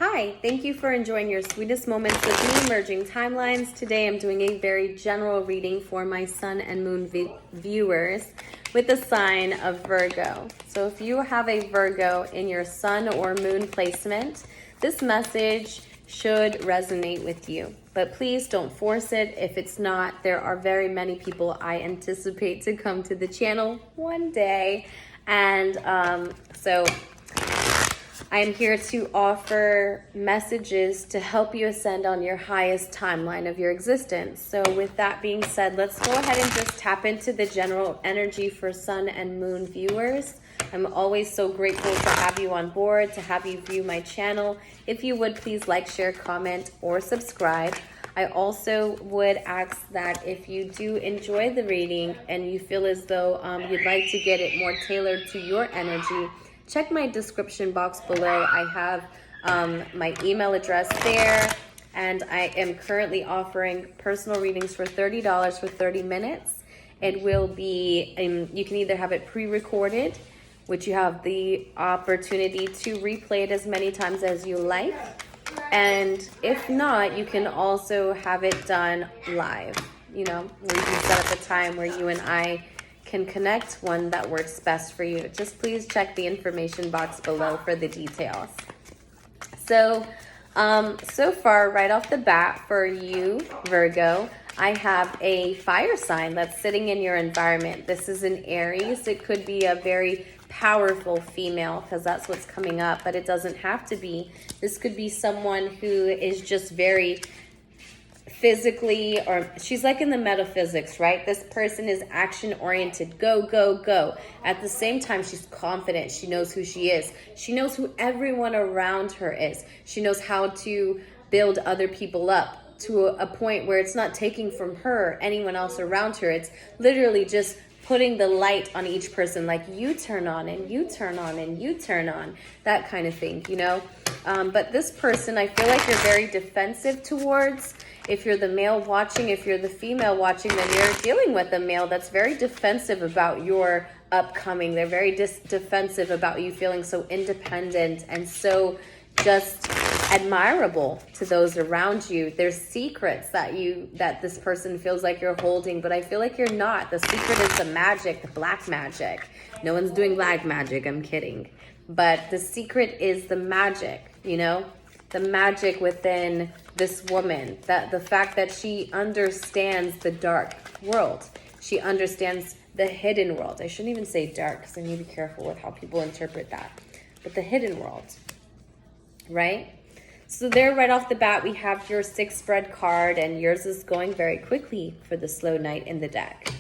Hi, thank you for enjoying your sweetest moments with me, Merging Timelines. Today I'm doing a very general reading for my sun and moon viewers with the sign of Virgo. So if you have a Virgo in your sun or moon placement, this message should resonate with you. But please don't force it. If it's not, there are very many people I anticipate to come to the channel one day. And so I'm here to offer messages to help you ascend on your highest timeline of your existence. So with that being said, let's go ahead and just tap into the general energy for sun and moon viewers. I'm always so grateful to have you on board, to have you view my channel. If you would, please like, share, comment, or subscribe. I also would ask that if you do enjoy the reading and you feel as though you'd like to get it more tailored to your energy, check my description box below. I have my email address there, and I am currently offering personal readings for $30 for 30 minutes. It will be, you can either have it pre-recorded, which you have the opportunity to replay it as many times as you like. And if not, you can also have it done live, you know, where you can set up a time where you and I can connect, one that works best for you. Just please check the information box below for the details. So, so far, right off the bat for you, Virgo, I have a fire sign that's sitting in your environment. This is an Aries. It could be a very powerful female because that's what's coming up, but it doesn't have to be. This could be someone who is just very physically, or she's like in the metaphysics, right? This person is action oriented, go, go, go. At the same time, she's confident. She knows who she is. She knows who everyone around her is. She knows how to build other people up to a point where it's not taking from her, anyone else around her. It's literally just putting the light on each person, like you turn on and you turn on and you turn on, that kind of thing, you know? But this person, I feel like you're very defensive towards. If you're the male watching, if you're the female watching, then you're dealing with a male that's very defensive about your upcoming. They're very defensive about you feeling so independent and so just admirable to those around you. There's secrets that this person feels like you're holding, but I feel like you're not. The secret is the magic, the black magic. No one's doing black magic, I'm kidding. But the secret is the magic, you know? The magic within this woman, that the fact that she understands the dark world. She understands the hidden world. I shouldn't even say dark because I need to be careful with how people interpret that. But the hidden world, right? So there right off the bat, we have your 6 spread card, and yours is going very quickly for the slow night in the deck.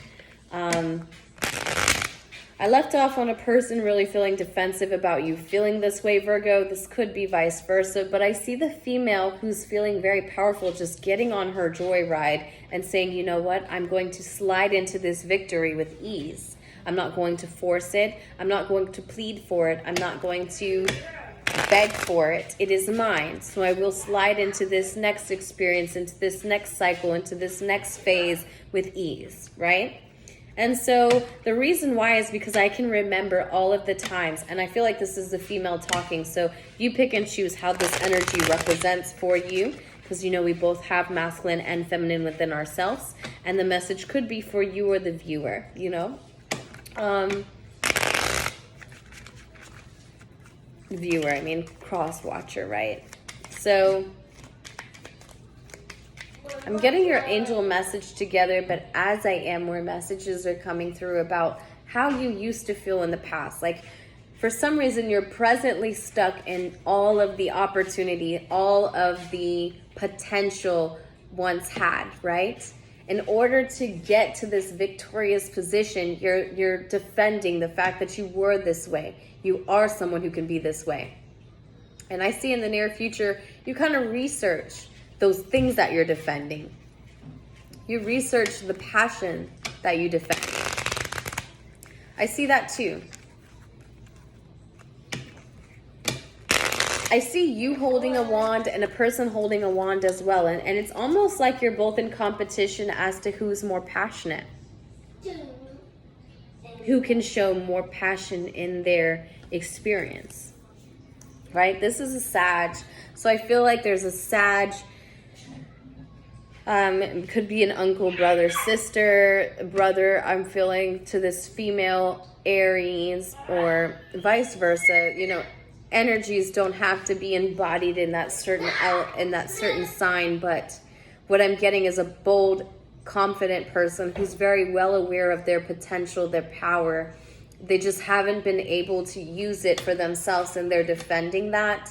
I left off on a person really feeling defensive about you feeling this way, Virgo. This could be vice versa, but I see the female who's feeling very powerful just getting on her joyride and saying, you know what, I'm going to slide into this victory with ease. I'm not going to force it. I'm not going to plead for it. I'm not going to beg for it. It is mine. So I will slide into this next experience, into this next cycle, into this next phase with ease, right? And so the reason why is because I can remember all of the times, and I feel like this is the female talking, so you pick and choose how this energy represents for you, because you know we both have masculine and feminine within ourselves, and the message could be for you or the viewer, you know? Viewer, I mean cross-watcher, right? So I'm getting your angel message together, but as I am, where messages are coming through about how you used to feel in the past. Like, for some reason, you're presently stuck in all of the opportunity, all of the potential once had, right? In order to get to this victorious position, you're defending the fact that you were this way. You are someone who can be this way. And I see in the near future, you kind of research those things that you're defending. You research the passion that you defend. I see that too. I see you holding a wand and a person holding a wand as well. And it's almost like you're both in competition as to who's more passionate. Who can show more passion in their experience. right? This is a Sag. So I feel like there's a Sag, it could be an uncle, brother, sister, brother, I'm feeling, to this female Aries, or vice versa. You know, energies don't have to be embodied in that certain sign, but what I'm getting is a bold, confident person who's very well aware of their potential, their power. They just haven't been able to use it for themselves, and they're defending that.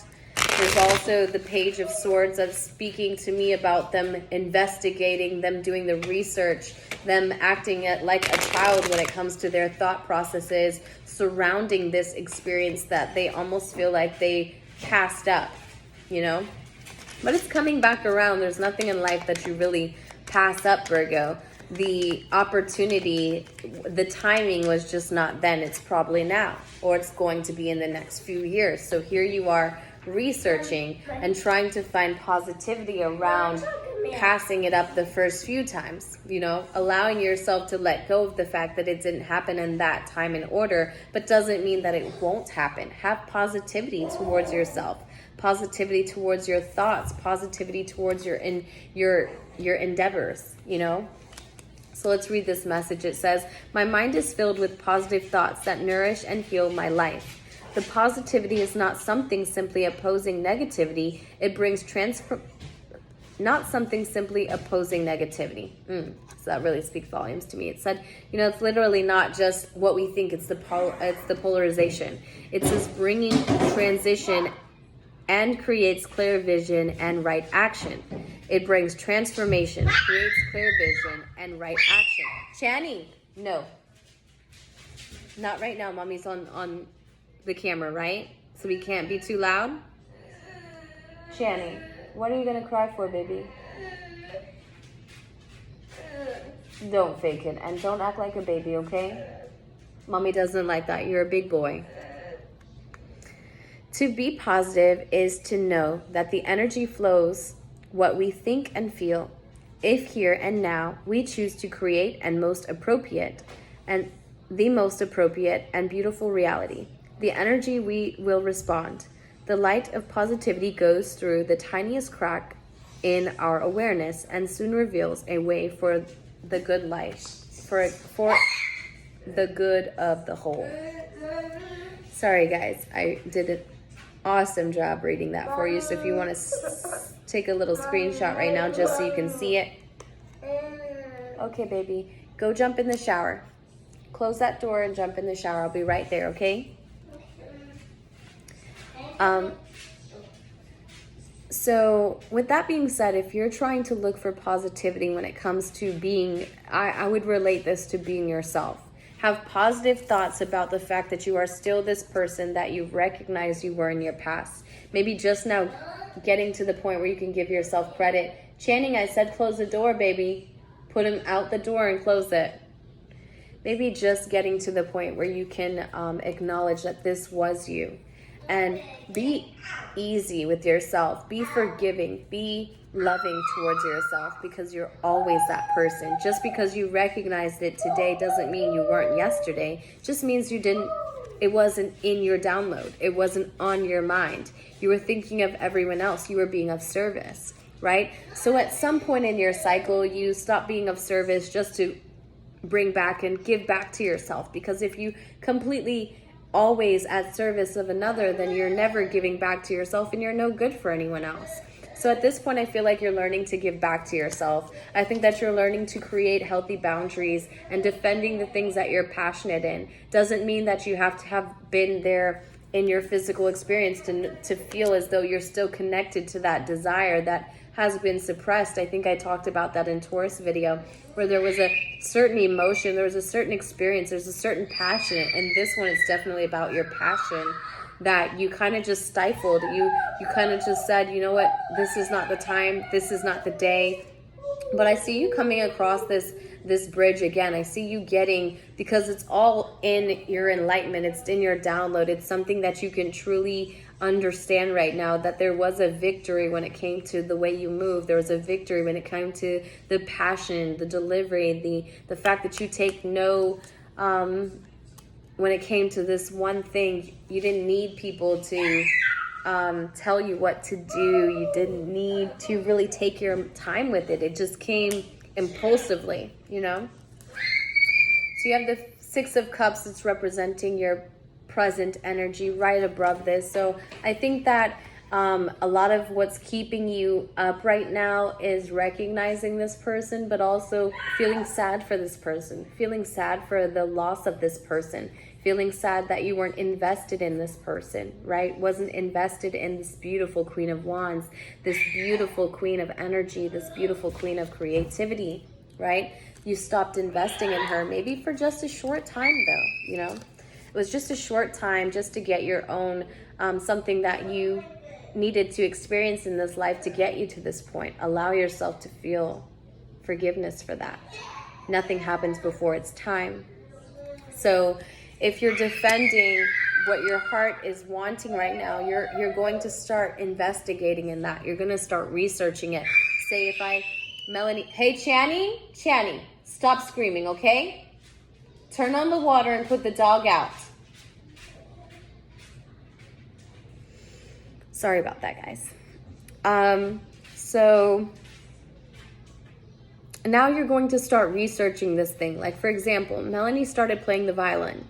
There's also the Page of Swords that's speaking to me about them investigating, them doing the research, them acting like a child when it comes to their thought processes surrounding this experience that they almost feel like they passed up, you know? But it's coming back around. There's nothing in life that you really pass up, Virgo. The opportunity, the timing was just not then. It's probably now, or it's going to be in the next few years. So here you are, researching and trying to find positivity around passing it up the first few times, you know, allowing yourself to let go of the fact that it didn't happen in that time and order, but doesn't mean that it won't happen. Have positivity towards yourself, positivity towards your thoughts, positivity towards your endeavors, you know. So let's read this message. It says, "My mind is filled with positive thoughts that nourish and heal my life. The positivity is not something simply opposing negativity. It brings not something simply opposing negativity." So that really speaks volumes to me. It said, you know, it's literally not just what we think. It's the polarization. It says bringing transition and creates clear vision and right action. It brings transformation, creates clear vision and right action. Gianni, no. Not right now. Mommy's on the camera, right? So we can't be too loud. Gianni, what are you gonna cry for, baby? Don't fake it, and don't act like a baby, okay? Mommy doesn't like that. You're a big boy. To be positive is to know that the energy flows what we think and feel. If here and now we choose to create the most appropriate and beautiful reality, the energy we will respond. The light of positivity goes through the tiniest crack in our awareness and soon reveals a way for the good life, for the good of the whole. Sorry guys, I did an awesome job reading that for you. So if you want to take a little screenshot right now just so you can see it. Okay, baby, go jump in the shower. Close that door and jump in the shower. I'll be right there, okay? So with that being said, if you're trying to look for positivity when it comes to being, I would relate this to being yourself. Have positive thoughts about the fact that you are still this person that you recognize you were in your past. Maybe just now getting to the point where you can give yourself credit. Channing, I said close the door, baby. Put him out the door and close it. Maybe just getting to the point where you can acknowledge that this was you. And be easy with yourself. Be forgiving. Be loving towards yourself, because you're always that person. Just because you recognized it today doesn't mean you weren't yesterday. Just means it wasn't in your download. It wasn't on your mind. You were thinking of everyone else. You were being of service, right? So at some point in your cycle, you stop being of service just to bring back and give back to yourself. Because if you completely always at service of another, then you're never giving back to yourself and you're no good for anyone else. So at this point, I feel like you're learning to give back to yourself. I think that you're learning to create healthy boundaries and defending the things that you're passionate in. Doesn't mean that you have to have been there in your physical experience to feel as though you're still connected to that desire that has been suppressed. I think I talked about that in Taurus video, where there was a certain emotion, there was a certain experience, there's a certain passion. And this one is definitely about your passion that you kind of just stifled. You kind of just said, you know what, this is not the time, this is not the day. But I see you coming across this bridge again. I see you getting, because it's all in your enlightenment, it's in your download, it's something that you can truly understand right now, that there was a victory when it came to the way you move. There was a victory when it came to the passion, the delivery, the fact that you take no, when it came to this one thing, you didn't need people to tell you what to do. You didn't need to really take your time with it. It just came impulsively, you know? So you have the Six of Cups. It's representing your present energy right above this. So I think that a lot of what's keeping you up right now is recognizing this person, but also feeling sad for this person, feeling sad for the loss of this person, feeling sad that you weren't invested in this person, right? Wasn't invested in this beautiful Queen of Wands, this beautiful Queen of Energy, this beautiful Queen of Creativity, right? You stopped investing in her, maybe for just a short time though, you know? It was just a short time just to get your own, something that you needed to experience in this life to get you to this point. Allow yourself to feel forgiveness for that. Nothing happens before its time. So if you're defending what your heart is wanting right now, you're going to start investigating in that. You're going to start researching it. Say if Melanie, hey Gianni, stop screaming, okay? Turn on the water and put the dog out. Sorry about that, guys. So now you're going to start researching this thing. Like, for example, Melanie started playing the violin.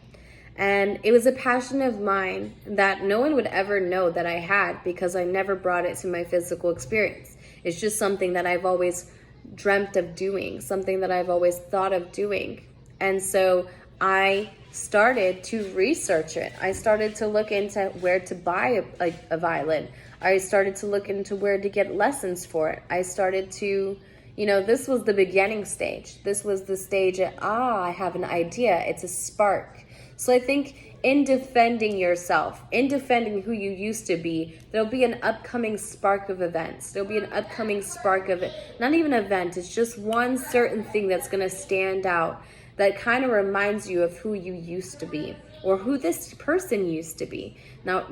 And it was a passion of mine that no one would ever know that I had because I never brought it to my physical experience. It's just something that I've always dreamt of doing, something that I've always thought of doing. And so I started to research it. I started to look into where to buy a violin. I started to look into where to get lessons for it. I started to, you know, this was the beginning stage. This was the stage of, I have an idea. It's a spark. So I think in defending yourself, in defending who you used to be, there'll be an upcoming spark of events. There'll be an upcoming spark of it. Not even an event. It's just one certain thing that's going to stand out that kind of reminds you of who you used to be or who this person used to be. Now,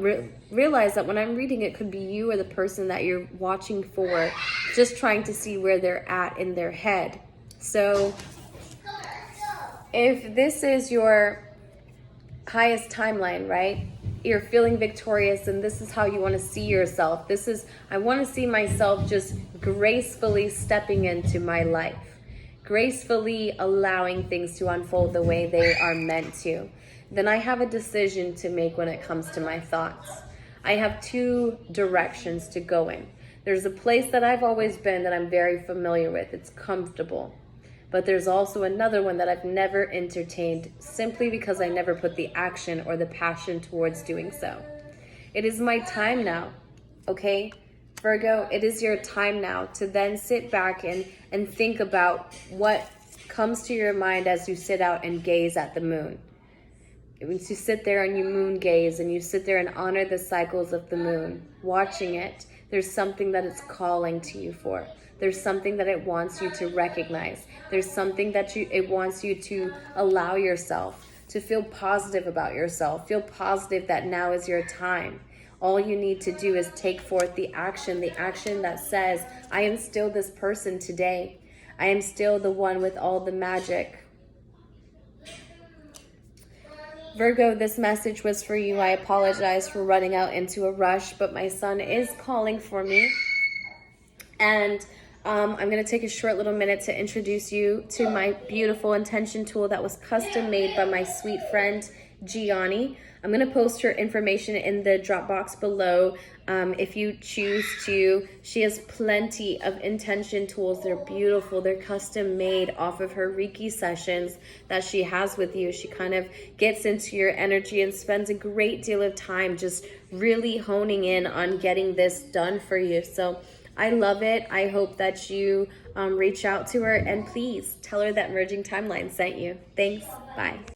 realize that when I'm reading, it could be you or the person that you're watching for, just trying to see where they're at in their head. So if this is your highest timeline, right? You're feeling victorious and this is how you want to see yourself. I want to see myself just gracefully stepping into my life, gracefully allowing things to unfold the way they are meant to. Then I have a decision to make when it comes to my thoughts. I have two directions to go in. There's a place that I've always been that I'm very familiar with. It's comfortable. But there's also another one that I've never entertained simply because I never put the action or the passion towards doing so. It is my time now, okay? Virgo, it is your time now to then sit back and think about what comes to your mind as you sit out and gaze at the moon. Once you sit there and you moon gaze and you sit there and honor the cycles of the moon, watching it, there's something that it's calling to you for. There's something that it wants you to recognize. There's something that it wants you to allow yourself to feel positive about yourself. Feel positive that now is your time. All you need to do is take forth the action that says, I am still this person today. I am still the one with all the magic. Virgo, this message was for you. I apologize for running out into a rush, but my son is calling for me. And I'm going to take a short little minute to introduce you to my beautiful intention tool that was custom made by my sweet friend, Gianni. I'm going to post her information in the drop box below if you choose to. She has plenty of intention tools. They're beautiful. They're custom made off of her Reiki sessions that she has with you. She kind of gets into your energy and spends a great deal of time just really honing in on getting this done for you. So I love it. I hope that you reach out to her and please tell her that Merging Timeline sent you. Thanks. Bye.